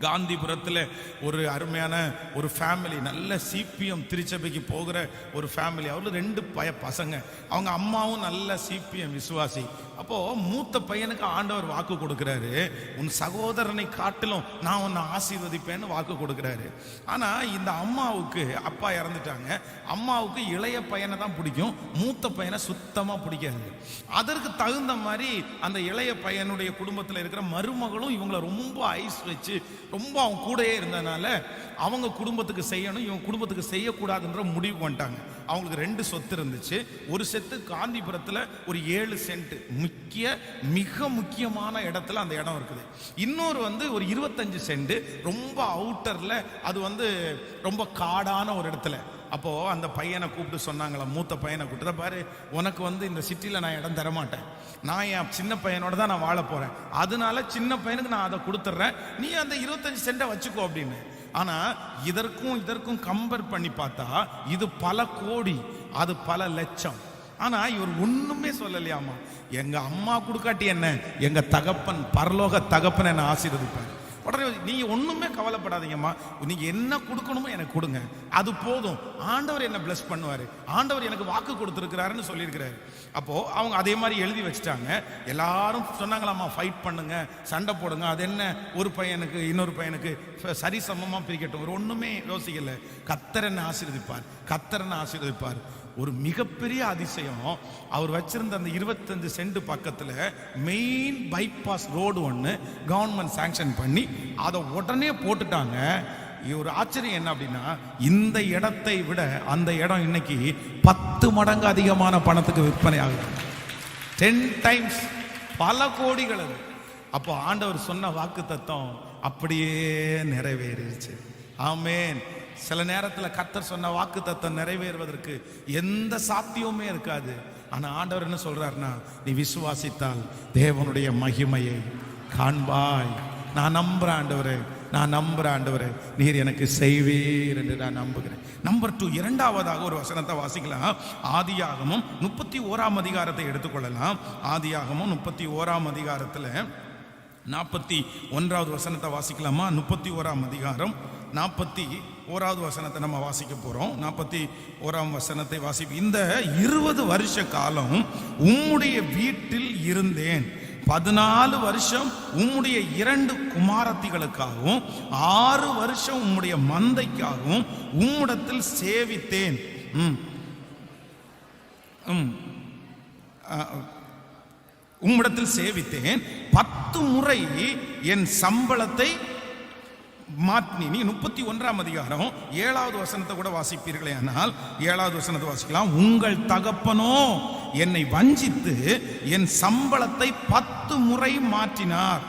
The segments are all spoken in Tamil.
காந்திபுரத்தில் ஒரு அருமையான ஒரு ஃபேமிலி, நல்ல சிபிஎம் திருச்சபைக்கு போகிற ஒரு ஃபேமிலி. அவர்கள் 2 பசங்க. அவங்க அம்மாவும் நல்ல சிபிஎம் விசுவாசி. அப்போ மூத்த பையனுக்கு ஆண்டவர் வாக்கு கொடுக்கிறாரு, உன் சகோதரனை காட்டிலும் நான் உன்னை ஆசீர்வதிப்பேன்னு வாக்கு கொடுக்கிறாரு. ஆனா இந்த அம்மாவுக்கு அப்பா இறந்துட்டாங்க. அம்மாவுக்கு இளைய பையனை தான் பிடிக்கும், மூத்த பையனை சுத்தமா பிடிக்காது. அதற்கு தகுந்த மாதிரி அந்த இளைய பையனுடைய குடும்பத்தில் இருக்கிற மருமகளும் இவங்களை ரொம்ப ஐஸ் வச்சு ரொம்ப அவங்க கூடயே இருந்ததுனால அவங்க குடும்பத்துக்கு செய்யணும், இவங்க குடும்பத்துக்கு செய்யக்கூடாதுன்ற முடிவு பண்ணிட்டாங்க. அவங்களுக்கு 2 சொத்து இருந்துச்சு. ஒரு செத்து காந்திபுரத்தில் ஒரு 7 சென்ட் மிக முக்கியமான இடத்துல அந்த இடம் இருக்குது. இன்னொரு ஒரு 25 சென்ட் ரொம்ப அவுட்டர்ல, அது ரொம்ப காடான ஒரு இடத்துல. அப்போ அந்த பையனை கூப்பிட்டு சொன்னாங்களா, மூத்த பையனை கூப்பிட்டு, பாரு உனக்கு இந்த சிட்டியில் நான் இடம் தரமாட்டேன், நான் என் சின்ன பையனோட தான் நான் வாழ போறேன், அதனால சின்ன பையனுக்கு நான் அதை கொடுத்துட்றேன், நீ அந்த 25 சென்ட்டை வச்சுக்கோ அப்படின்னு. ஆனா இதற்கும் கம்பேர் பண்ணி பார்த்தா இது பல கோடி, அது பல லட்சம். ஆனா இவர் ஒண்ணுமே சொல்லலையாமா, எங்க அம்மா கொடுக்காட்டி என்ன, எங்க தகப்பன் பரலோக தகப்பன் என்ன ஆசீர்வதிப்பார். உடனே நீங்க ஒண்ணுமே கவலைப்படாதீங்கம்மா, நீங்க என்ன கொடுக்கணுமோ எனக்கு கொடுங்க, அது போதும், ஆண்டவர் என்ன பிளஸ் பண்ணுவாரு, ஆண்டவர் எனக்கு வாக்கு கொடுத்துருக்கிறாருன்னு சொல்லியிருக்கிறாரு. அப்போ அவங்க அதே மாதிரி எழுதி வச்சுட்டாங்க. எல்லாரும் சொன்னாங்களாம்மா, ஃபைட் பண்ணுங்க, சண்டை போடுங்க, அது என்ன ஒரு பையனுக்கு இன்னொரு பையனுக்கு சரி சமமா பிரிக்கட்டும். ஒரு ஒண்ணுமே யோசிக்கல, கர்த்தர் என்ன ஆசீர்வதிப்பார், கர்த்தர் என்ன ஆசீர்வதிப்பார். ஒரு மிகப்பெரிய அதிசயம், அவர் வச்சிருந்த அந்த 25 சென்ட் பக்கத்தில் மெயின் பைபாஸ் ரோடு ஒன்று கவர்மெண்ட் சாங்ஷன் பண்ணி அதை உடனே போட்டுட்டாங்க. ஒரு ஆச்சரியம் என்ன அப்படின்னா, இந்த இடத்தை விட அந்த இடம் இன்னைக்கு 10 மடங்கு அதிகமான பணத்துக்கு விற்பனை ஆகுது. 10 டைம்ஸ், பல கோடிகள். அப்போ ஆண்டவர் சொன்ன வாக்கு தத்தம் அப்படியே நிறைவேறிடுச்சு. ஆமென். சில நேரத்தில் கர்த்தர் சொன்ன வாக்கு தத்தம் நிறைவேறுவதற்கு எந்த சாத்தியமுமே இருக்காது. ஆனா ஆண்டவர் என்ன சொல்றாருன்னா, நீ விசுவாசித்தால் தேவனுடைய மகிமையை காண்பாய். நான் நம்புறேன் ஆண்டவரே, நான் நம்புறேன் ஆண்டவரே, நீர் எனக்கு செய்வீர் என்று நான் நம்புகிறேன். நம்பர் 2, இரண்டாவதாக ஒரு வசனத்தை வாசிக்கலாம். ஆதியாகமம் 31ஆம் அதிகாரத்தை எடுத்துக்கொள்ளலாம். ஆதியாகமம் 31ஆம் அதிகாரத்தில் 41வது வசனத்தை வாசிக்கலாமா? 31ஆம் அதிகாரம் 41வது வசனத்தை நம்ம வாசிக்க போறோம். 41ஆம் வசனத்தை வாசிப்போம். இந்த 20 வருஷ காலம் உம்முடைய வீட்டில் இருந்தேன், 14 வருஷம் உம்முடைய 2 குமாரத்திகளுக்காகவும் 6 வருஷம் உம்முடைய மந்தைக்காகவும் உம்மிடத்தில் சேவித்தேன். உம்மிடத்தில் சேவித்தேன். 10 முறை என் சம்பளத்தை மாற்றி. நீ 31ஆம் அதிகாரம் 7வது வசனத்தை கூட வாசிப்பீர்களே, ஆனால் 7வது வசனத்தை வாசிக்கலாம். உங்கள் தகப்பனோ என்னை வஞ்சித்து என் சம்பளத்தை 10 முறை மாற்றினார்,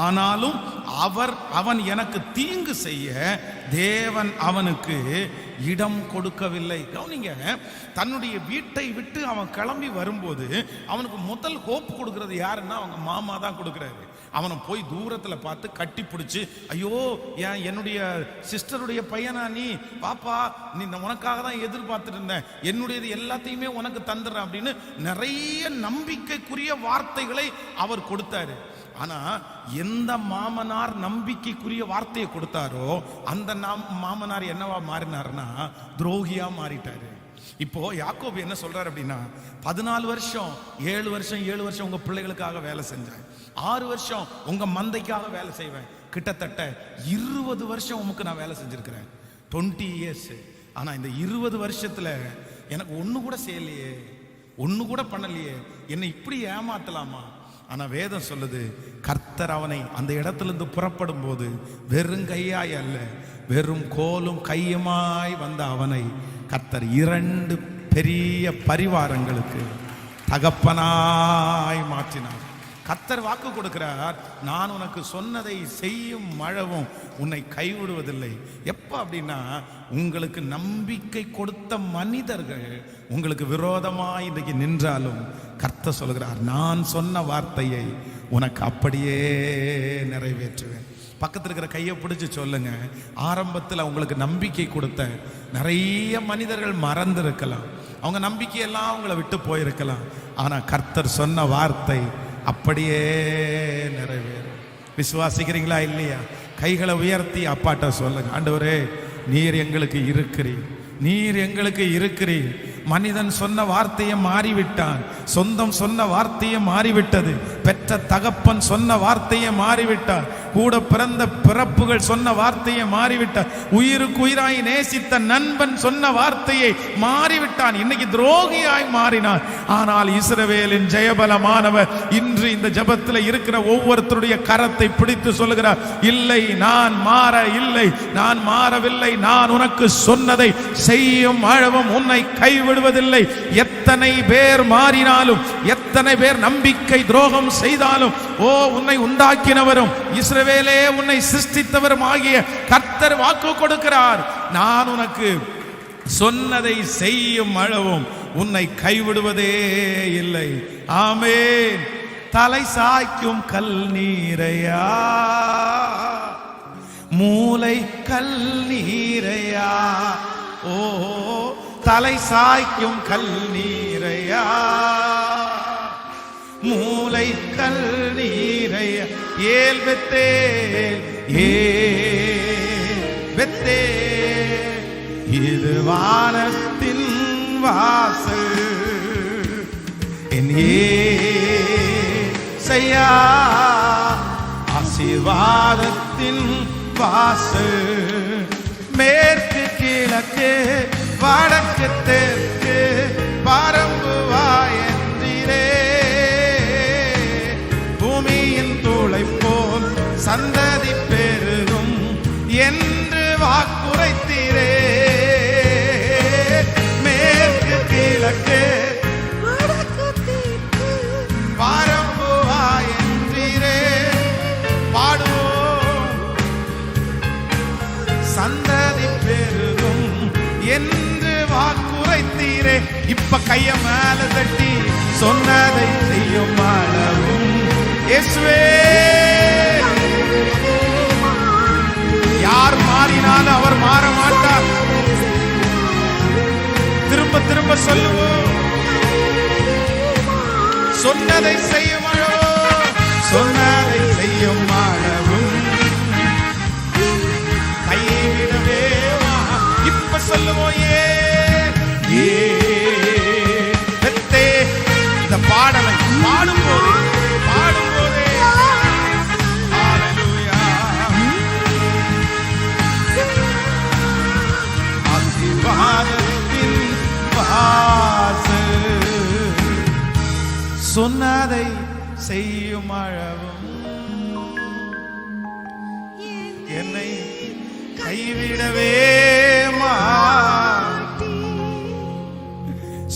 ஆனாலும் அவன் எனக்கு தீங்கு செய்ய தேவன் அவனுக்கு இடம் கொடுக்கவில்லை. கவனிங்க, தன்னுடைய வீட்டை விட்டு அவன் கிளம்பி வரும்போது அவனுக்கு முதல் ஹோப் கொடுக்கிறது யாருன்னா அவங்க மாமா தான் கொடுக்கிறாரு. அவனை போய் தூரத்தில் பார்த்து கட்டி பிடிச்சி, ஐயோ என்னுடைய சிஸ்டருடைய பையனா நீ, பாப்பா நீ உனக்காக தான் எதிர்பார்த்துட்டு இருந்தேன், என்னுடையது எல்லாத்தையுமே உனக்கு தந்துடுறேன் அப்படின்னு நிறைய நம்பிக்கைக்குரிய வார்த்தைகளை அவர் கொடுத்தாரு. ஆனா எந்த மாமனார் நம்பிக்கைக்குரிய வார்த்தையை கொடுத்தாரோ அந்த மாமனார் என்னவா மாறினார்னா துரோகியா மாறிட்டாரு. இப்போ யாக்கோபு என்ன சொல்றாரு அப்படின்னா, 14 வருஷம் 7 வருஷம் உங்க பிள்ளைகளுக்காக வேலை செஞ்சேன், 6 வருஷம் உங்க மந்தைக்காக வேலை செய்வேன், கிட்டத்தட்ட 20 வருஷம் உமக்கு நான் வேலை செஞ்சிருக்கிறேன், 20 இயர்ஸ். ஆனா இந்த 20 வருஷத்துல எனக்கு ஒண்ணு கூட செய்யலையே, ஒண்ணு கூட பண்ணலையே, என்னை இப்படி ஏமாத்தலாமா? ஆனா வேதம் சொல்லுது, கர்த்தர் அவனை அந்த இடத்துல இருந்து புறப்படும் போது வெறும் கையாய் அல்ல, வெறும் கோலும் கையுமாய் வந்த அவனை கர்த்தர் 2 பெரிய பரிவாரங்களுக்கு தகப்பனாய் மாற்றினார். கர்த்தர் வாக்கு கொடுக்கிறார், நான் உனக்கு சொன்னதை செய்யும் மழவும் உன்னை கைவிடுவதில்லை. எப்ப அப்படின்னா, உங்களுக்கு நம்பிக்கை கொடுத்த மனிதர்கள் உங்களுக்கு விரோதமாய் இன்றைக்கு நின்றாலும் கர்த்தர் சொல்கிறார், நான் சொன்ன வார்த்தையை உனக்கு அப்படியே நிறைவேற்றுவேன். பக்கத்தில் இருக்கிற கையை பிடிச்சு சொல்லுங்க, ஆரம்பத்தில் உங்களுக்கு நம்பிக்கை கொடுத்த நிறைய மனிதர்கள் மறந்து இருக்கலாம், அவங்க நம்பிக்கையெல்லாம் அவங்கள விட்டு போயிருக்கலாம், ஆனா கர்த்தர் சொன்ன வார்த்தை அப்படியே நிறைவேறும். விசுவாசிக்கிறீங்களா இல்லையா? கைகளை உயர்த்தி அப்பாட்ட சொல்லுங்க, ஆண்டவரே நீர் எங்களுக்கு இருக்கிறீர், நீர் எங்களுக்கு இருக்கிறீர். மனிதன் சொன்ன வார்த்தையை மாறிவிட்டான், சொந்தம் சொன்ன வார்த்தையை மாறிவிட்டது, பெற்ற தகப்பன் சொன்ன வார்த்தையை மாறிவிட்டார், கூட பிறந்த பிறப்புகள் சொன்ன வார்த்தையை மாறிவிட்டார், உயிருக்கு உயிராய் நேசித்த நண்பன் சொன்ன வார்த்தையை மாறிவிட்டான், இன்னைக்கு துரோகியாய் மாறினான். ஆனால் இஸ்ரவேலின் ஜெயபலமானவர் இன்று இந்த ஜெபத்தில் இருக்கிற ஒவ்வொருத்தருடைய கரத்தை பிடித்து சொல்லுகிறார், இல்லை நான் மாற இல்லை, நான் மாறவில்லை, நான் உனக்கு சொன்னதை செய்யும் அளவும் உன்னை கைவிடுவதில்லை. எத்தனை பேர் மாறினாலும், எத்தனை பேர் நம்பிக்கை துரோகம் செய்தாலும், ஓ உன்னை உண்டாக்கினவரும் இஸ்ரவேலே உன்னை சிருஷ்டித்தவரும் ஆகிய கர்த்தர் வாக்கு கொடுக்கிறார், நான் உனக்கு சொன்னதை செய்யும் அளவும் உன்னை கைவிடுவதே இல்லை. ஆமென். தலை சாய்க்கும் கல் நீரையா, மூளை கல் நீரையா, ஓ தலை சாய்க்கும் கல் நீரையா, மூளை கல் நீரையா, ஏல் பெத்தே பெத்தே, இது வானத்தின் வாசல், என் ஏசையா ஆசீர்வாதத்தின் வாசல், மேற்கு கிழக்கு வடக்கு தெற்கு பரம்புவாய் என்றீரே, பூமியின் தூளை போல் சந்ததி பெருகும் என்று வாக்குரைத்தீரே, மேற்கு கிழக்கு பரம்புவாய் என்றீரே, பாடுவோம் சந்ததி பெருகும் என்று வாக்குரைத்தீரே. இப்ப கைய மேல தட்டி சொன்னதை செய்யும் அளவும் இயேசுவே, யார் மாறினாலும் அவர் மாற மாட்டார். திரும்ப திரும்ப சொல்லுவோம், சொன்னதை செய்யும் அளவும், சொன்னதை செய்யும் அளவும் கைவிடவே. இப்ப சொல்லுவோம், இந்த பாடலை பாடும்போது ஆசீர்வாதத்தின் வாசல், சொன்னதை செய்யும் அளவும் என்னை கைவிடவே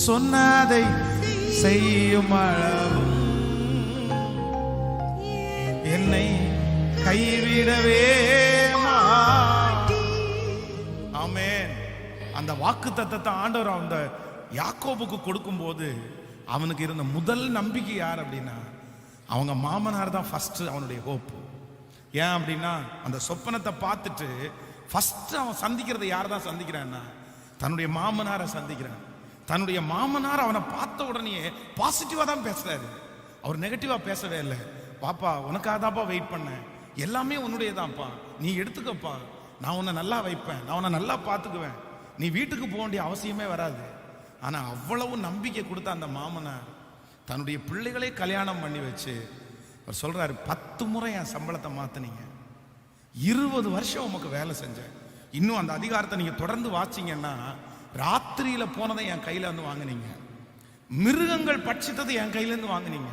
சொன்னதை செய்யும் அளவும் என்னை கைவிடவே. ஆமென். அந்த வாக்கு தத்தத்தை ஆண்டவர் அந்த யாக்கோபுக்கு கொடுக்கும் போது அவனுக்கு இருந்த முதல் நம்பிக்கை யார் அப்படின்னா, அவங்க மாமனார் தான் ஃபர்ஸ்ட் அவனுடைய ஹோப். ஏன் அப்படின்னா, அந்த சொப்பனத்தை பார்த்துட்டு ஃபர்ஸ்ட் அவன் சந்திக்கிறது யார் தான் சந்திக்கிறான்னா, தன்னுடைய மாமனாரை சந்திக்கிறான். தன்னுடைய மாமனார் அவனை பார்த்த உடனே பாசிட்டிவா தான் பேசுறாரு, அவர் நெகட்டிவா பேசவே இல்லை. பாப்பா உனக்காக தான்ப்பா வெயிட் பண்ணேன், எல்லாமே உன்னுடைய தான்ப்பா, நீ எடுத்துக்கப்பா, நான் உன்னை நல்லா வைப்பேன், நான் உன்னை நல்லா பார்த்துக்குவேன், நீ வீட்டுக்கு போக வேண்டிய அவசியமே வராது. ஆனா அவ்வளவு நம்பிக்கை கொடுத்த அந்த மாமனார் தன்னுடைய பிள்ளைகளே கல்யாணம் பண்ணி வச்சு அவர் சொல்றாரு, 10 முறை என் சம்பளத்தை மாத்தினீங்க, 20 வருஷம் உமக்கு வேலை செஞ்சேன், இன்னும் அந்த அதிகாரத்தை நீங்க தொடர்ந்து வாச்சிங்கன்னா, ராத்திரியில போனதை என் கையில வந்து வாங்கினீங்க, மிருகங்கள் பட்சித்தது என் கையில இருந்து வாங்கினீங்க,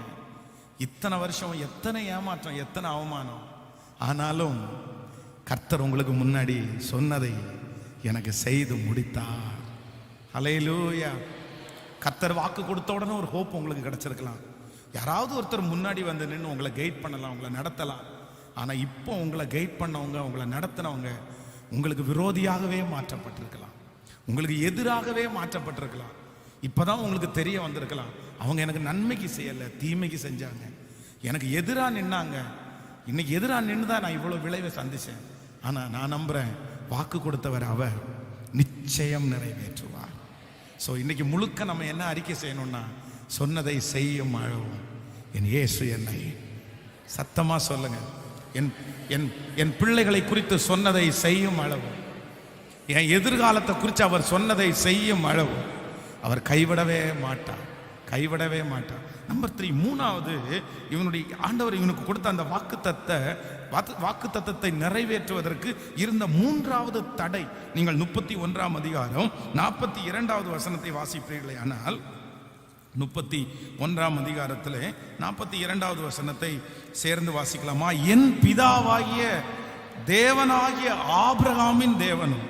இத்தனை வருஷம் எத்தனை ஏமாற்றம், எத்தனை அவமானம், ஆனாலும் கர்த்தர் உங்களுக்கு முன்னாடி சொன்னதை எனக்கு செய்து முடித்தார். ஹல்லேலூயா. கர்த்தர் வாக்கு கொடுத்த உடனே ஒரு ஹோப் உங்களுக்கு கிடைச்சிருக்கலாம், யாராவது ஒருத்தர் முன்னாடி வந்து நின்று உங்களை கைட் பண்ணலாம், உங்களை நடத்தலாம். ஆனா இப்போ உங்களை கைட் பண்ணவங்க, உங்களை நடத்தினவங்க உங்களுக்கு விரோதியாகவே மாற்றப்பட்டிருக்கலாம், உங்களுக்கு எதிராகவே மாற்றப்பட்டிருக்கலாம். இப்பதான் உங்களுக்கு தெரிய வந்திருக்கலாம், அவங்க எனக்கு நன்மைக்கு செய்யல, தீமைக்கு செஞ்சாங்க, எனக்கு எதிராக நின்னாங்க, இன்னைக்கு எதிராக நின்று தான் நான் இவ்வளவு விளைவை சந்திச்சேன். ஆனா நான் நம்புறேன், வாக்கு கொடுத்தவர் அவர் நிச்சயம் நிறைவேற்றுவார். ஸோ இன்னைக்கு முழுக்க நம்ம என்ன அறிக்கை செய்யணும்னா, சொன்னதை செய்யும் அளவும் என் இயேசு என்னை, சத்தமா சொல்லுங்க, என் என் என் பிள்ளைகளை குறித்து சொன்னதை செய்யும் அளவு, என் எதிர்காலத்தை குறித்து அவர் சொன்னதை செய்யும் அளவு அவர் கைவிடவே மாட்டார், கைவிடவே மாட்டார். நம்பர் 3, மூணாவது, இவனுடைய ஆண்டவர் இவனுக்கு கொடுத்த அந்த வாக்குத்தத்தத்தை நிறைவேற்றுவதற்கு இருந்த மூன்றாவது தடை. நீங்கள் 31ஆம் அதிகாரம் 42வது வசனத்தை வாசிப்பீர்களே ஆனால், 31ஆம் அதிகாரத்தில் 42வது வசனத்தை சேர்ந்து வாசிக்கலாமா? என் பிதாவாகிய தேவனாகிய ஆபிரகாமின் தேவனும்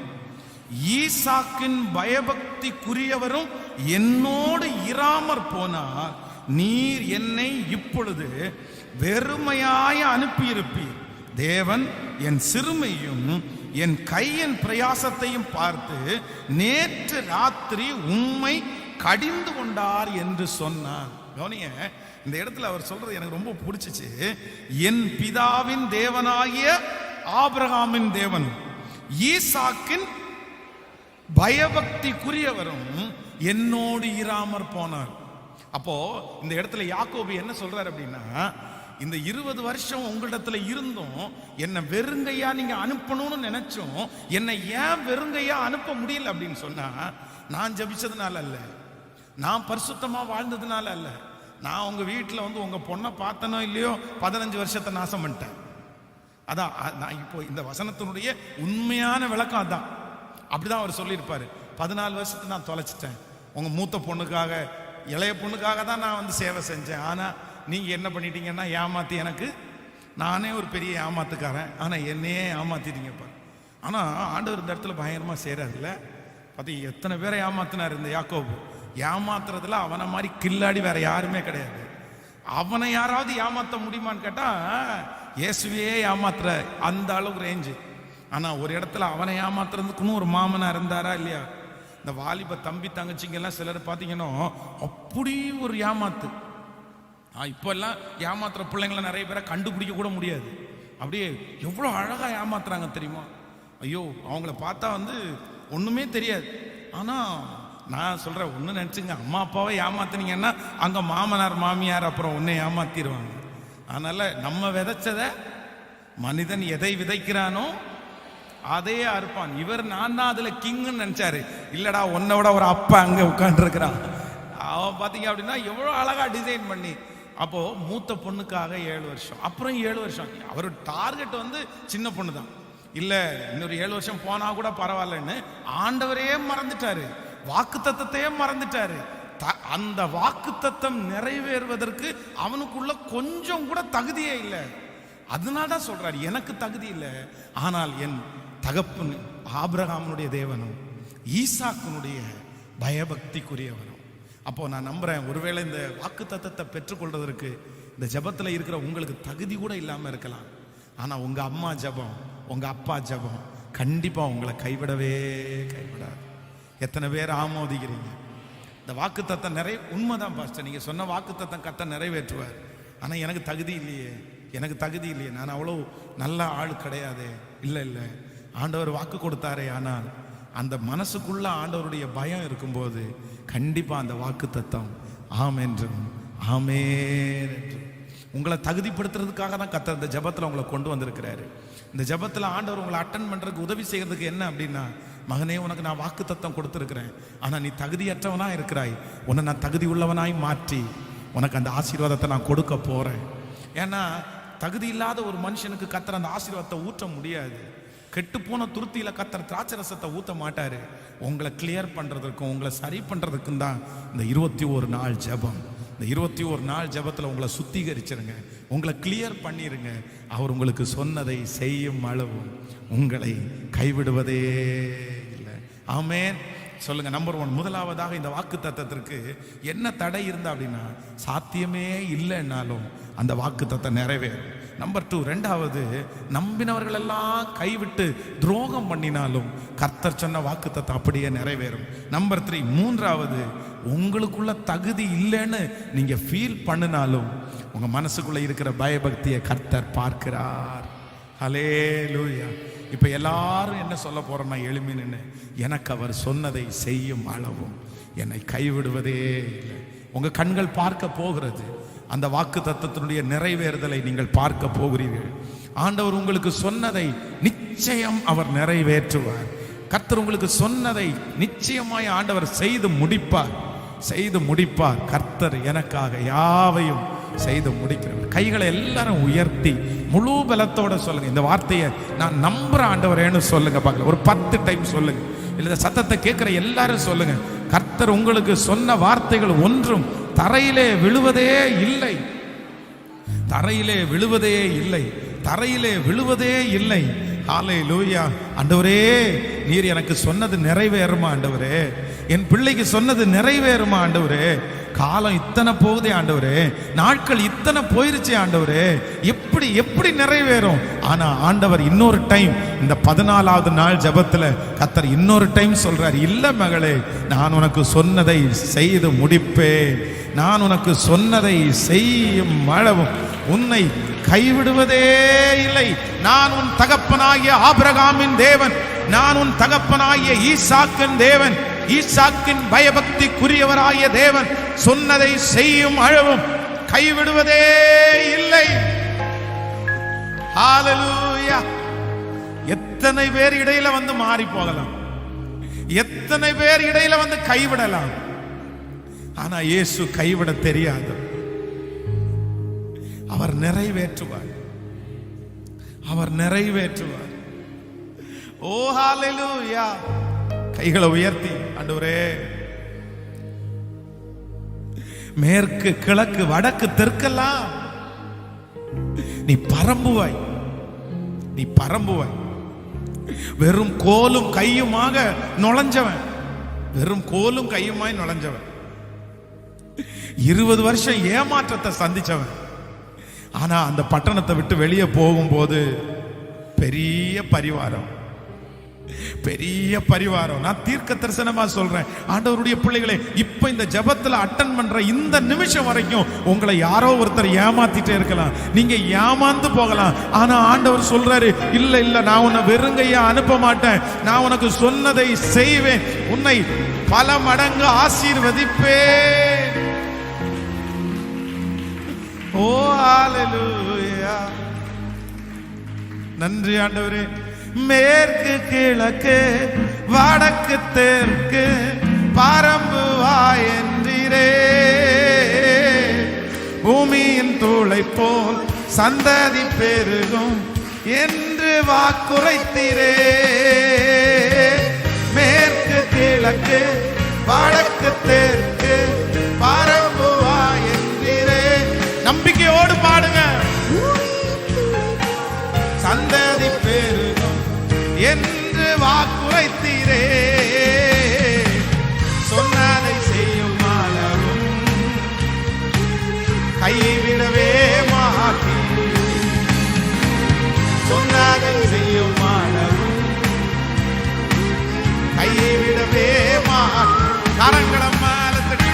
ஈசாக்கின் பயபக்திக்குரியவரும் என்னோடு இராமற் போனார், நீர் என்னை இப்பொழுது வெறுமையாய் அனுப்பியிருப்பீர். தேவன் என் சிறுமையும் என் கையின் பிரயாசத்தையும் பார்த்து நேற்று ராத்திரி உம்மை கடிந்து கொண்டார் என்று சொன்னார். கவனிங்க, இந்த இடத்துல அவர் சொல்றது எனக்கு ரொம்ப பிடிச்சிச்சு. என் பிதாவின் தேவனாகிய ஆபிரகாமின் தேவன், ஈசாக்கின் பயபக்திக்குரியவரும் என்னோடு இராமற் போனார். அப்போ இந்த இடத்துல யாக்கோபு என்ன சொல்றாரு அப்படின்னா, இந்த 20 வருஷம் உங்களிடத்துல இருந்தும் என்ன வெறுங்கையா நீங்க அனுப்பணும்னு நினைச்சோம், என்னை ஏன் வெறுங்கையா அனுப்ப முடியல அப்படின்னு சொன்னா, நான் ஜபிச்சதுனால அல்ல, நான் பரிசுத்தமா வாழ்ந்ததுனால அல்ல, நான் உங்க வீட்டில் வந்து உங்க பொண்ணை பார்த்தனோ இல்லையோ 15 வருஷத்தை நாசம் பண்ணிட்டேன். அதான் நான் இப்போ இந்த வசனத்தினுடைய உண்மையான விளக்கம் அதான். அப்படிதான் அவர் சொல்லியிருப்பாரு. 14 வருஷத்தை நான் தொலைச்சிட்டேன், உங்க மூத்த பொண்ணுக்காக, இளைய பொண்ணுக்காக தான் நான் வந்து சேவை செஞ்சேன். ஆனால் நீங்கள் என்ன பண்ணிட்டீங்கன்னா ஏமாற்றி, எனக்கு நானே ஒரு பெரிய ஏமாத்துக்காரன், ஆனால் என்னையே ஏமாத்திட்டீங்கப்பா. ஆனால் ஆண்டவர் இந்த இடத்துல பயங்கரமாக செய்கிறாருல்ல. பார்த்து எத்தனை பேரை ஏமாத்தினார் இந்த யாக்கோபு. ஏமாத்துறதுல அவனை மாதிரி கில்லாடி வேற யாருமே கிடையாது. அவனை யாராவது ஏமாற்ற முடியுமான்னு கேட்டால் இயேசுவையே ஏமாத்துற அந்த அளவுக்கு ரேஞ்சு. ஆனால் ஒரு இடத்துல அவனை ஏமாத்துறதுக்குன்னு ஒரு மாமனா இருந்தாரா இல்லையா? இந்த வாலிப தம்பி தங்கச்சிங்கெல்லாம் சிலர் பார்த்தீங்கன்னா அப்படி ஒரு ஏமாத்து. இப்போல்லாம் ஏமாத்துற பிள்ளைங்களை நிறைய பேரை கண்டுபிடிக்க கூட முடியாது. அப்படியே எவ்வளோ அழகாக ஏமாத்துறாங்க தெரியுமா? ஐயோ, அவங்கள பார்த்தா வந்து ஒன்றுமே தெரியாது. ஆனால் நான் சொல்கிறேன், ஒன்று நினச்சிங்க, அம்மா அப்பாவை ஏமாத்துனீங்கன்னா அங்கே மாமனார் மாமியார் அப்புறம் ஒன்றை ஏமாத்திடுவாங்க. அதனால் நம்ம விதைச்சதை மனிதன் எதை விதைக்கிறானோ அதையே அறுப்பான். இவர் நான் தான் அதில் கிங்குன்னு நினச்சாரு. இல்லைடா, உன்னை விட ஒரு அப்பா அங்கே உட்காந்துருக்கிறான். அவன் பார்த்தீங்க அப்படின்னா எவ்வளோ அழகாக டிசைன் பண்ணி. அப்போது மூத்த பொண்ணுக்காக 7 வருஷம், அப்புறம் 7 வருஷம். அவர் டார்கெட் வந்து சின்ன பொண்ணு தான். இல்லை, இன்னொரு 7 வருஷம் போனால் கூட பரவாயில்லன்னு ஆண்டவரையே மறந்துட்டாரு, வாக்கு தத்தத்தையே மறந்துட்டாரு. அந்த வாக்கு தத்தம் நிறைவேறுவதற்கு அவனுக்குள்ள கொஞ்சம் கூட தகுதியே இல்லை. அதனால தான் சொல்றாரு, எனக்கு தகுதி இல்லை, ஆனால் என் தகப்பன் ஆபிரகாமுடைய தேவனும் ஈசாக்கினுடைய பயபக்திக்குரியவனும். அப்போ நான் நம்புறேன், ஒருவேளை இந்த வாக்கு தத்தத்தை பெற்றுக்கொள்றதற்கு இந்த ஜபத்தில் இருக்கிற உங்களுக்கு தகுதி கூட இல்லாமல் இருக்கலாம். ஆனால் உங்க அம்மா ஜபம், உங்க அப்பா ஜபம் கண்டிப்பாக உங்களை கைவிடவே கைவிடாது. எத்தனை பேர் ஆமோதிக்கிறீங்க? இந்த வாக்கு தத்தம் உண்மைதான் பாஸ்டர், நீங்க சொன்ன வாக்கு தத்தம் கர்த்தர் நிறைவேற்றுவார். ஆனால் எனக்கு தகுதி இல்லையே, எனக்கு தகுதி இல்லையே, நான் அவ்வளோ நல்ல ஆள் கிடையாது. இல்லை இல்லை, ஆண்டவர் வாக்கு கொடுத்தாரே. ஆனால் அந்த மனசுக்குள்ள ஆண்டவருடைய பயம் இருக்கும்போது கண்டிப்பாக அந்த வாக்கு தத்தம் ஆம் என்றும் ஆமேன் என்றும் உங்களை தகுதிப்படுத்துறதுக்காக தான் கர்த்தர் இந்த ஜபத்தில் உங்களை கொண்டு வந்திருக்கிறாரு. இந்த ஜபத்தில் ஆண்டவர் உங்களை அட்டன் பண்ணுறதுக்கு உதவி செய்கிறதுக்கு என்ன அப்படின்னா, மகனே, உனக்கு நான் வாக்கு தத்தம் கொடுத்துருக்கிறேன், ஆனால் நீ தகுதியற்றவனா இருக்கிறாய், உன்னை நான் தகுதி உள்ளவனாய் மாற்றி உனக்கு அந்த ஆசீர்வாதத்தை நான் கொடுக்க போகிறேன். ஏன்னா தகுதி இல்லாத ஒரு மனுஷனுக்கு கர்த்தர் அந்த ஆசீர்வாதத்தை ஊற்ற முடியாது. கெட்டு போன துருத்தியில கர்த்தர் திராட்சை ரசத்தை ஊற்ற மாட்டாரு. உங்களை கிளியர் பண்ணுறதுக்கும் உங்களை சரி பண்ணுறதுக்கும் தான் இந்த 21 நாள் ஜபம். இந்த 21 நாள் ஜபத்தில் உங்களை சுத்திகரிச்சிருங்க, உங்களை கிளியர் பண்ணிருங்க. அவர் உங்களுக்கு சொன்னதை செய்யும் அளவும் உங்களை கைவிடுவதே இல்லை. ஆமென் சொல்லுங்க. நம்பர் 1, முதலாவதாக இந்த வாக்கு தத்தத்திற்கு என்ன தடை இருந்தா அப்படின்னா, சாத்தியமே இல்லைன்னாலும் அந்த வாக்கு தத்தம் நிறைவேறும். நம்பர் 2, ரெண்டாவது, நம்பினவர்கள் எல்லாம் கைவிட்டு துரோகம் பண்ணினாலும் கர்த்தர் சொன்ன வாக்கு தத்தம் அப்படியே நிறைவேறும். நம்பர் 3, மூன்றாவது, உங்களுக்குள்ள தகுதி இல்லைன்னு நீங்க ஃபீல் பண்ணினாலும் உங்க மனசுக்குள்ள இருக்கிற பயபக்தியை கர்த்தர் பார்க்கிறார். ஹல்லேலூயா. இப்ப எல்லாரும் என்ன சொல்ல போறோம்னா, எளிமைன்னு, எனக்கு அவர் சொன்னதை செய்யும் அளவும் என்னை கைவிடுவதே இல்லை. உங்க கண்கள் பார்க்க போகிறது, அந்த வாக்கு தத்தத்தினுடைய நிறைவேறுதலை நீங்கள் பார்க்க போகிறீர்கள். ஆண்டவர் உங்களுக்கு சொன்னதை நிச்சயம் அவர் நிறைவேற்றுவார். கர்த்தர் உங்களுக்கு சொன்னதை நிச்சயமாய் ஆண்டவர் செய்து முடிப்பார், செய்து முடிப்பார். கர்த்தர் எனக்காக யாவையும் செய்து முடிக்கிறவர். கைகளை எல்லாரும் உயர்த்தி முழு பலத்தோட சொல்லுங்க, இந்த வார்த்தையை நான் நம்புற ஆண்டவரேன்னு சொல்லுங்க. பார்க்கல ஒரு 10 டைம் சொல்லுங்க. இல்ல சத்தத்தை கேட்கிற எல்லாரும் சொல்லுங்க, கர்த்தர் உங்களுக்கு சொன்ன வார்த்தைகள் ஒன்றும் தரையிலே விழுவதே இல்லை, தரையிலே விழுவதே இல்லை, தரையிலே விழுவதே இல்லை. ஹல்லேலூயா. ஆண்டவரே, நீர் எனக்கு சொன்னது நிறைவேறுமா ஆண்டவரே? என் பிள்ளைக்கு சொன்னது நிறைவேறுமா ஆண்டவரே? காலம் இத்தனை போகுதே ஆண்டவரே, நாட்கள் இத்தனை போயிருச்சு ஆண்டவரே, எப்படி எப்படி நிறைவேறும்? ஆனா ஆண்டவர் இன்னொரு டைம், இந்த 14வது நாள் ஜெபத்துல கர்த்தர் இன்னொரு டைம் சொல்றார், இல்ல மகளே, நான் உனக்கு சொன்னதை செய்து முடிப்பேன், நான் உனக்கு சொன்னதை செய்யும் அளவும் உன்னை கைவிடுவதே இல்லை. நான் உன் தகப்பனாகிய ஆபிரகாமின் தேவன், நான் உன் தகப்பனாகிய ஈசாக்கின் தேவன், ஈசாக்கின் பயபக்திக்குரியவராகிய தேவன், சொன்னதை செய்யும் அளவும் கைவிடுவதே இல்லை. ஹல்லேலூயா. எத்தனை பேர் இடையில வந்து மாறி போகலாம், எத்தனை பேர் இடையில வந்து கைவிடலாம், ஆனா இயேசு கைவிட தெரியாது. அவர் நிறைவேற்றுவார், அவர் நிறைவேற்றுவார். ஓ ஹல்லேலூயா. கைகளை உயர்த்தி, ஆண்டவரே, மேற்கு கிழக்கு வடக்கு தெற்கெல்லாம் நீ பரம்புவாய், நீ பரம்புவாய். வெறும் கோலும் கையுமாக நுழைஞ்சவன், வெறும் கோலும் கையுமாய் நுழைஞ்சவன், 20 வருஷம் ஏமாற்றத்தை சந்திச்சவன், ஆனா அந்த பட்டணத்தை விட்டு வெளியே போகும்போது பெரிய பரிவாரம், பெரிய பரிவாரம். நான் தீர்க்க தரிசனமா சொல்றேன், ஆண்டவருடைய பிள்ளைகளே, இப்ப இந்த ஜெபத்துல அட்டன் பண்ற இந்த நிமிஷம் வரைக்கும் உங்களை யாரோ ஒருத்தர் ஏமாத்திட்டே இருக்கலாம், நீங்க ஏமாந்து போகலாம். ஆனா ஆண்டவர் சொல்றாரு, இல்ல இல்ல, நான் உன்னை வெறுங்கையா அனுப்ப மாட்டேன், நான் உனக்கு சொன்னதை செய்வேன், உன்னை பல மடங்கு ஆசீர்வதிப்பேன். ஓ ஹல்லேலூயா. நன்றி ஆண்டவரே. மேற்கு கிழக்கு வடக்கு தெற்கு பரம்புவாய் என்றீரே, பூமியின் தூளை போல் சந்ததி பெருகும் என்று வாக்குரைத்தீரே. மேற்கு கிழக்கு வடக்கு தெற்கு பரம்புவாய் என்றீரே. நம்பிக்கையோடு பாடுங்க. சந்ததி பெருகும் என்று வாக்குரைத்தீரே, சொன்னதை செய்யும் அளவும் கைவிடவே மாட்டீர், சொன்னதை செய்யும் அளவும் கைவிடவே மாட்டீர். கரங்களம் மாலத்தடி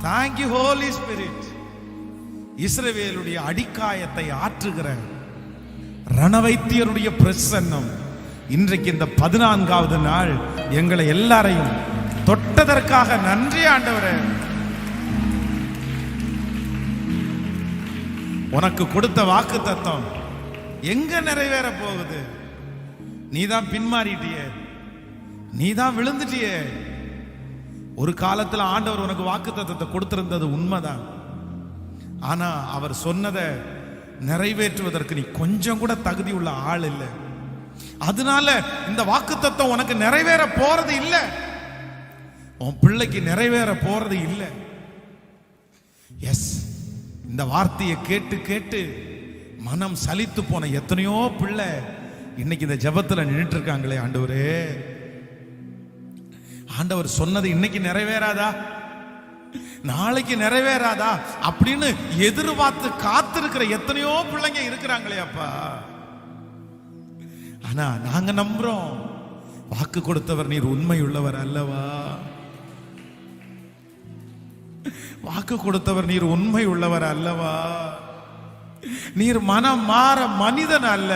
Thank you Holy Spirit. இஸ்ரவேலுடைய அடிக்காயத்தை ஆற்றுகிற ரணவைத்தியருடைய பிரசன்னம் இன்றைக்கு இந்த 14வது நாள் எங்களை எல்லாரையும் தொட்டதற்காக நன்றி ஆண்டவரே. உனக்கு கொடுத்த வாக்குத்தத்தம் எங்க நிறைவேற போகுது? நீதான் பின்மாறிட்டியே, நீதான் விழுந்துட்டியே. ஒரு காலத்துல ஆண்டவர் உனக்கு வாக்குத்தத்தத்தை கொடுத்திருந்தது உண்மைதான். ஆனா அவர் சொன்னதை நிறைவேற்றுவதற்கு நீ கொஞ்சம் கூட தகுதி உள்ள ஆள் இல்லை. அதனால இந்த வாக்குத்தத்தம் உனக்கு நிறைவேற போறது இல்லை, உன் பிள்ளைக்கு நிறைவேற போறது இல்லை. எஸ், இந்த வார்த்தையை கேட்டு கேட்டு மனம் சலித்து போன எத்தனையோ பிள்ளை இன்னைக்கு இந்த ஜெபத்துல நின்றுட்டு இருக்காங்களே. ஆண்டவரே, ஆண்டவர் சொன்னது இன்னைக்கு நிறைவேறாதா, நாளைக்கு நிறைவேறாதா அப்படின்னு எதிர்பார்த்து காத்திருக்கிற எத்தனையோ பிள்ளைங்க இருக்கிறாங்களே அப்பா. ஆனா நாங்க நம்புறோம், வாக்கு கொடுத்தவர் நீர் உண்மை உள்ளவர் அல்லவா, வாக்கு கொடுத்தவர் நீர் உண்மை உள்ளவர் அல்லவா, நீர் மனம் மாற மனிதன் அல்ல,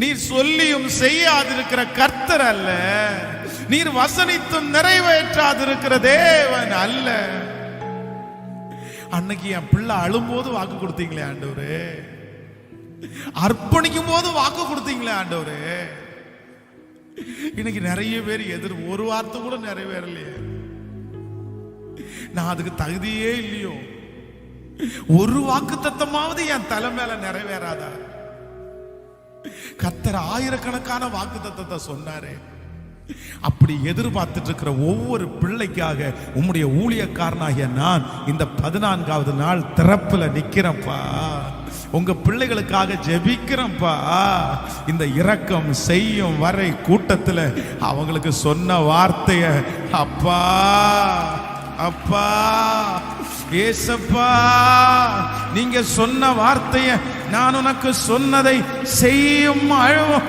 நீர் சொல்லியும் செய்யாதிருக்கிற கர்த்தர் அல்ல, நீர் வசனித்தும் நிறைவேற்றாதிருக்கிற தேவன் அல்ல. அன்னைக்கு என் பிள்ளை அழும்போது வாக்கு கொடுத்தீங்களே ஆண்டவரே, அர்ப்பணிக்கும் போது வாக்கு கொடுத்தீங்களே ஆண்டவரே. இன்னைக்கு நிறைய பேர் ஒரு வார்த்தை கூட நிறைவேறலையே. நான் அதுக்கு தகுதியே இல்லையோ, ஒரு வாக்கு தத்தமாவது என் தலை மேல நிறைவேறாதா? கர்த்தர் ஆயிரக்கணக்கான வாக்கு தத்தத்தை சொன்னாரே. அப்படி எதிர்பார்த்துட்டு இருக்கிற ஒவ்வொரு பிள்ளைக்காக உம்முடைய ஊழியக்காரனாகிய நான் இந்த 14வது நாள் திறப்புல நிக்கிறேன்ப்பா, உங்க பிள்ளைகளுக்காக ஜெபிக்கிறேன்ப்பா. இந்த இரக்கம் செய்யும் வரை கூட்டத்தில் அவங்களுக்கு சொன்ன வார்த்தைய, அப்பா அப்பா ஏசப்பா, நீங்க சொன்ன வார்த்தைய, நான் உனக்கு சொன்னதை செய்யும் அழுவோம்,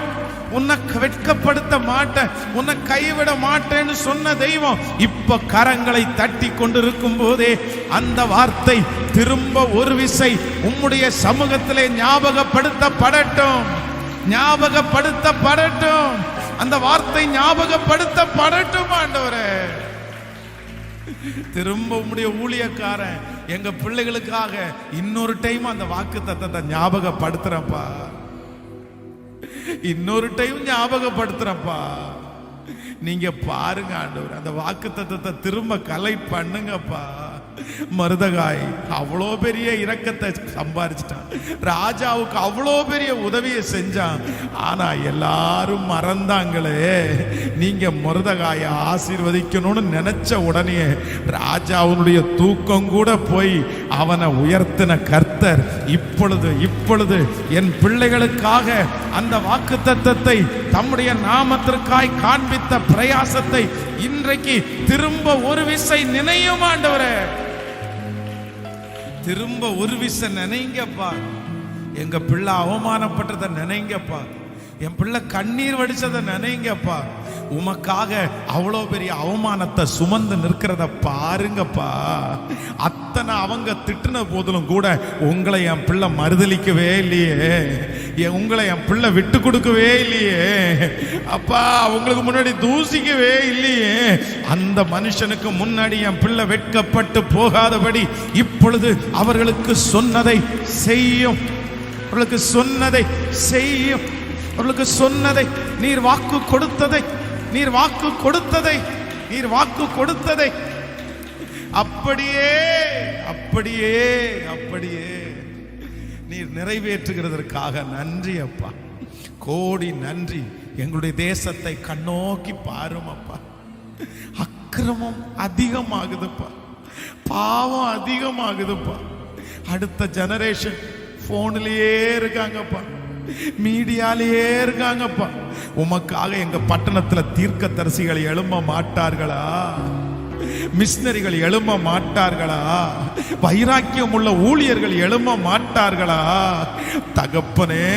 உன்னை வெட்கப்படுத்த மாட்டேன், உன்னை கைவிட மாட்டேன்னு சொன்ன தெய்வம் இப்ப கரங்களை தட்டி கொண்டிருக்கும் போதே அந்த வார்த்தை திரும்ப ஒரு விசை உம்முடைய சமூகத்திலே ஞாபகப்படுத்தப்படட்டும், ஞாபகப்படுத்தப்படட்டும், அந்த வார்த்தை ஞாபகப்படுத்தப்படட்டும் ஆண்டவரே. திரும்ப உம்முடைய ஊழியக்காரன் எங்க பிள்ளைகளுக்காக இன்னொரு டைம் அந்த வாக்கு தத்தத்தை ஞாபகப்படுத்துறப்பா, இன்னொரு டைம் ஞாபகப்படுத்துறப்பா. நீங்க பாருங்க ஆண்டவர், அந்த வாக்கு தத்தத்தை திரும்ப கலை பண்ணுங்கப்பா. மருதகாய் அவ்வளோ பெரிய இரக்கத்தை சம்பாதிச்சிட்டான், ராஜாவுக்கு அவ்வளோ பெரிய உதவியை செஞ்சான், ஆனா எல்லாரும் மறந்தாங்களே. நீங்க மருதகாயை ஆசீர்வதிக்கணும்னு நினைச்ச உடனே ராஜாவுடைய தூக்கம் கூட போய் அவனை உயர்த்தின கர்த்தர் இப்பொழுது என் பிள்ளைகளுக்காக அந்த வாக்குத்தத்தத்தை தம்முடைய நாமத்திற்காய் காண்பித்த பிரயாசத்தை இன்றைக்கு திரும்ப ஒரு விசை நினையும் ஆண்டவரே, திரும்ப ஒரு விசை நினைங்கப்பா. எங்க பிள்ளை அவமானப்பட்டதை நினைங்கப்பா, என் பிள்ளை கண்ணீர் வடிச்சதை நினைங்கப்பா. உமக்காக அவ்வளோ பெரிய அவமானத்தை சுமந்து நிற்கிறத பாருங்கப்பா. அத்தனை அவங்க திட்டின போதிலும் கூட உங்களை என் பிள்ளை மறுதலிக்கவே இல்லையே, உங்களை என் பிள்ளை விட்டு கொடுக்கவே இல்லையே அப்பா, உங்களுக்கு முன்னாடி தூசிக்கவே இல்லையே. அந்த மனுஷனுக்கு முன்னாடி என் பிள்ளை வெட்கப்பட்டு போகாதபடி இப்பொழுது அவர்களுக்கு சொன்னதை செய்யும், அவர்களுக்கு சொன்னதை செய்யும், அவர்களுக்கு சொன்னதை, நீர் வாக்கு கொடுத்ததை, நீர் வாக்கு கொடுத்ததை, நீர் வாக்கு கொடுத்ததை அப்படியே அப்படியே அப்படியே நீர் நிறைவேற்றுகிறதற்காக நன்றி அப்பா, கோடி நன்றி. எங்களுடைய தேசத்தை கண்ணோக்கி பாரும் அப்பா, அக்கிரமம் அதிகமாகுதுப்பா, பாவம் அதிகமாகுதுப்பா. அடுத்த ஜெனரேஷன் போன்லயே இருக்காங்கப்பா, மீடியாலேயே இருக்காங்கப்பா. உமக்காக எங்க பட்டணத்துல தீர்க்கதரிசிகள் எழும்ப மாட்டார்களா? மிஷனரிகள் எழும்ப மாட்டார்களா? வைராக்கியம் உள்ள ஊழியர்கள் எழும்ப மாட்டார்களா? தகப்பனே,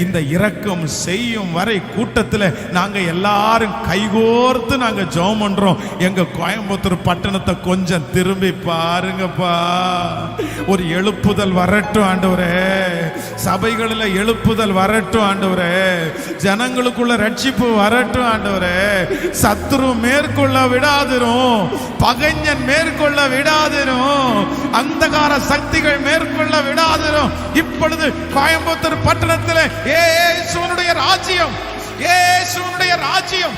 இந்த இரக்கம் செய்யும் வரை கூட்டத்தில் நாங்க எல்லாரும் கைகோர்த்து நாங்க ஜெபம் பண்றோம். எங்க கோயம்புத்தூர் பட்டணத்தை கொஞ்சம் திரும்பி பாருங்கப்பா. ஒரு எழுப்புதல் வரட்டும் ஆண்டவரே, சபைகளில் எழுப்புதல் வரட்டும் ஆண்டவரே, ஜனங்களுக்குள்ள ரட்சிப்பு வரட்டும் ஆண்டவரே. சத்துரு மேற்கொள்ள விடாதிரும், பகைஞன் மேற்கொள்ள விடாதிரும், அந்தகார சக்திகள் மேற்கொள்ள விடாதிரும். இப்பொழுது கோயம்புத்தூர் பட்டணத்தில் இயேசுவினுடைய ராஜ்யம், இயேசுவினுடைய ராஜ்யம்,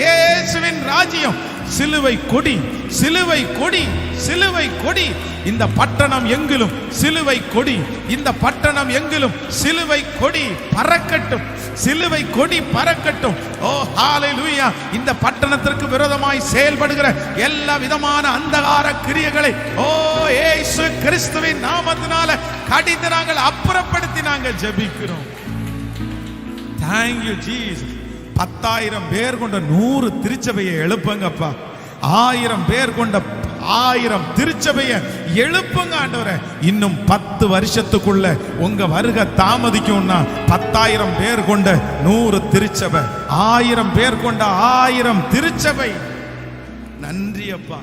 இயேசுவின் ராஜ்யம் சிலுவை கொடி, சிலுவை கொடி, சிலுவை கொடி. இந்த பட்டணம் எங்கிலும் சிலுவை கொடி, இந்த பட்டணம் எங்கிலும் சிலுவை கொடி பறக்கட்டும், சிலுவை கொடி பறக்கட்டும். ஓ ஹalleluya. இந்த பட்டணத்திற்கு விரோதமாய் செயல்படுகிற எல்லா விதமான அந்தகார கிரியைகளை ஓ இயேசு கிறிஸ்துவின் நாமத்தினால கடிந்து நாங்கள் அப்புறப்படுத்தி நாங்கள் ஜெபிக்கிறோம். Thank you Jesus. 10,000 பேர் கொண்ட 100 திருச்சபையை எழுப்புங்கப்பா. 1000 பேர் கொண்ட 1000 திருச்சபையை எழுப்புங்க ஆண்டவரே. இன்னும் 10 வருஷத்துக்குள்ள உங்க வருகை தாமதிக்கும்னா 10,000 பேர் கொண்ட 100 திருச்சபை, 1000 பேர் கொண்ட 1000 திருச்சபை. நன்றி அப்பா,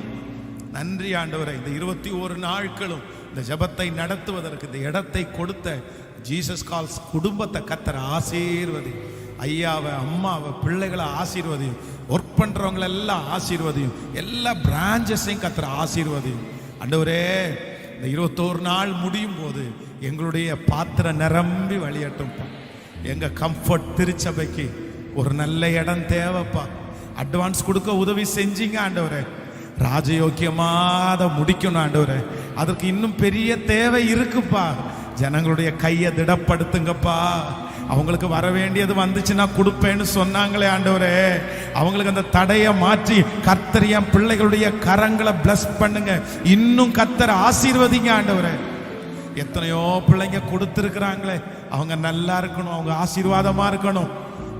நன்றி ஆண்டவரே. இந்த 21 நாட்களும் இந்த ஜெபத்தை நடத்துவதற்கு இந்த இடத்தை கொடுத்த ஜீசஸ் கால்ஸ் குடும்பத்தை கர்த்தர் ஆசீர்வதி. ஐயாவை, அம்மாவை, பிள்ளைகளை ஆசீர்வதியும். ஒர்க் பண்றவங்களை எல்லாம் ஆசீர்வதியும். எல்லா பிரான்ச்சஸையும் கர்த்தர் ஆசீர்வதியும். ஆண்டவரே, இந்த 21 நாள் முடியும் போது எங்களுடைய பாத்திரம் நிரம்பி வழியட்டும்ப்பா. எங்க கம்ஃபர்ட் திருச்சபைக்கு ஒரு நல்ல இடம் தேவைப்பா. அட்வான்ஸ் கொடுக்க உதவி செஞ்சீங்க ஆண்டவரே. ராஜயோக்கியமாத முடிக்கணும் ஆண்டவரே. அதற்கு இன்னும் பெரிய தேவை இருக்குப்பா. ஜனங்களுடைய கையை திடப்படுத்துங்கப்பா. அவங்களுக்கு வர வேண்டியது வந்துச்சுன்னா கொடுப்பேன்னு சொன்னாங்களே ஆண்டவரே, அவங்களுக்கு அந்த தடையை மாற்றி கர்த்தர் என் பிள்ளைகளுடைய கரங்களை பிளஸ் பண்ணுங்க. இன்னும் கர்த்தர் ஆசீர்வதிங்க ஆண்டவரே. எத்தனையோ பிள்ளைங்க கொடுத்துருக்குறாங்களே, அவங்க நல்லா இருக்கணும், அவங்க ஆசீர்வாதமா இருக்கணும்.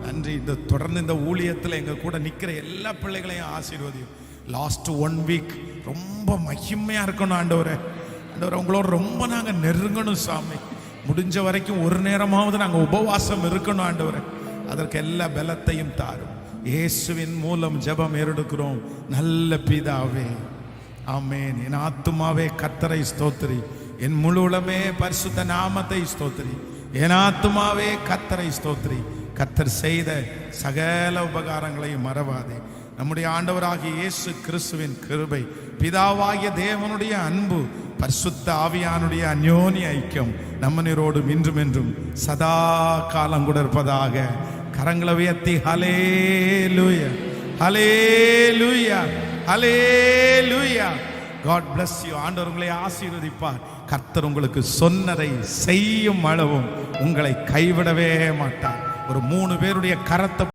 நன்றி. இந்த தொடர்ந்து இந்த ஊழியத்தில் எங்க கூட நிற்கிற எல்லா பிள்ளைகளையும் ஆசீர்வதியும். லாஸ்ட் 1 வீக் ரொம்ப மகிமையா இருக்கணும் ஆண்டவரே. ஆண்டவரே, உங்களோட ரொம்ப நாங்க நெருங்கணும் சாமி. முடிஞ்ச வரைக்கும் ஒரு நேரமாவது நாங்கள் உபவாசம் இருக்கணும் ஆண்டவரே. அதற்கு எல்லா பலத்தையும் தாரும். இயேசுவின் மூலம் ஜெபம் ஏறெடுக்கிறோம் நல்ல பிதாவே, ஆமென். என் ஆத்துமாவே கர்த்தரை ஸ்தோத்திரி, என் முழு உளமே பரிசுத்த நாமத்தை ஸ்தோத்திரி. என் ஆத்துமாவே கர்த்தரை ஸ்தோத்திரி. கர்த்தர் செய்த சகல உபகாரங்களையும் மறவாதே. நம்முடைய ஆண்டவராகிய இயேசு கிறிஸ்துவின் கிருபை, பிதாவாகிய தேவனுடைய அன்பு, பரிசுத்த ஆவியானுடைய அந்யோன்ய ஐக்கியம் நம்மனரோடும் இன்றும் என்றும் சதா காலம் கூட இருப்பதாக. கரங்களை உயர்த்தி ஹல்லேலூயா, ஹல்லேலூயா, ஹல்லேலூயா. God bless you. ஆண்டவர் உங்களை ஆசீர்வதிப்பார். கர்த்தர் உங்களுக்கு சொன்னதை செய்யும் அளவும் உங்களை கைவிடவே மாட்டார். ஒரு 3 பேருடைய கரத்தை